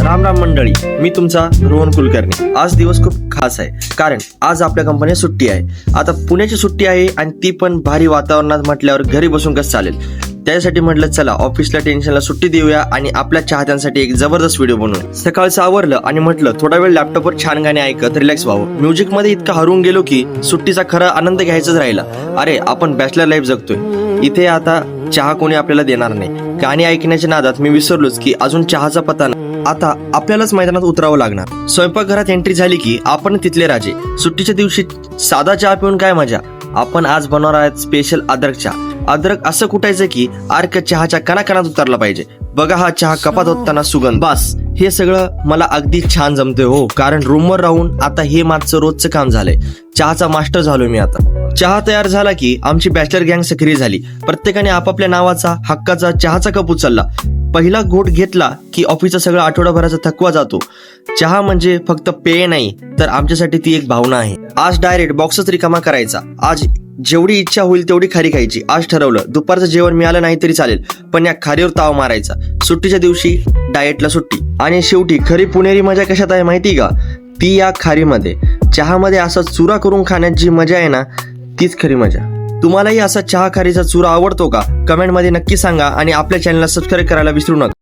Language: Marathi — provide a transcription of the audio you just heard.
राम राम मंडळी, मी तुमचा रोहन कुलकर्णी। आज दिवस खूप खास आहे, कारण आज आपल्या कंपनीत सुट्टी आहे। आता पुण्याची सुट्टी आहे आणि ती पण भारी वातावरणात म्हटल्यावर घरी बसून कसं चालेल। त्यासाठी म्हटलं चला ऑफिसला टेन्शनला सुट्टी देऊया आणि आपल्या चाहत्यांसाठी एक जबरदस्त व्हिडिओ बनवूया। सकाळचं आवरलं आणि म्हटलं थोडा वेळ लॅपटॉपवर छान गाणे ऐकत रिलॅक्स व्हावं। म्युझिक मध्ये इतका हरवून गेलो की सुट्टीचा खरा आनंद घ्यायचाच राहिला। अरे आपण बॅचलर लाईफ जगतोय, इथे आता चहा कोणी आपल्याला देणार नाही। गाणी ऐकण्याच्या नादात मी विसरलोच की अजून चहाचा पत्ता नाही। आता आपल्यालाच मैदानात उतरावं लागणार। स्वयंपाकघरात एंट्री झाली की आपण तिथले राजे। सुट्टीच्या दिवशी साधा चहा पिऊन काय मजा। आपण आज बनवणार आहोत स्पेशल अद्रक चहा। अद्रक असं कुटायचं की अर्क चहाच्या कणाकणात उतरला पाहिजे। बघा हा चहा कपात होताना सुगंध, बस हे सगळं मला अगदी छान जमतंय हो, कारण रूमवर राहून आता हे माझं रोजचं काम झालंय। चहाचा मास्टर झालोय मी आता। चहा तयार झाला की आमची बॅचलर गँग सक्रिय झाली। प्रत्येकाने आपापल्या नावाचा हक्काचा चहाचा कप उचलला। पहिला घोट घेतला की ऑफिसचा सगळा आठवडाभराचा थकवा जातो। चहा म्हणजे फक्त पेय नाही, तर आमच्यासाठी ती एक भावना आहे। आज डायरेक्ट बॉक्सच रिकामा करायचा। आज जेवढी इच्छा होईल तेवढी खारी खायची। आज ठरवलं दुपारचं जेवण मिळालं नाही तरी चालेल, पण या खारीवर ताव मारायचा। सुट्टीच्या दिवशी डाएटला सुट्टी। आणि शेवटी खरी पुणेरी मजा कशात आहे माहिती का? ती या खारीमध्ये। चहामध्ये असा चुरा करून खाण्यात जी मजा आहे ना, तीच खरी मजा। तुम्हालाही असा चहा खारीचा चुरा आवडतो का? कमेंट मध्ये नक्की सांगा आणि आपल्या चॅनलला सबस्क्राईब करायला विसरू नका।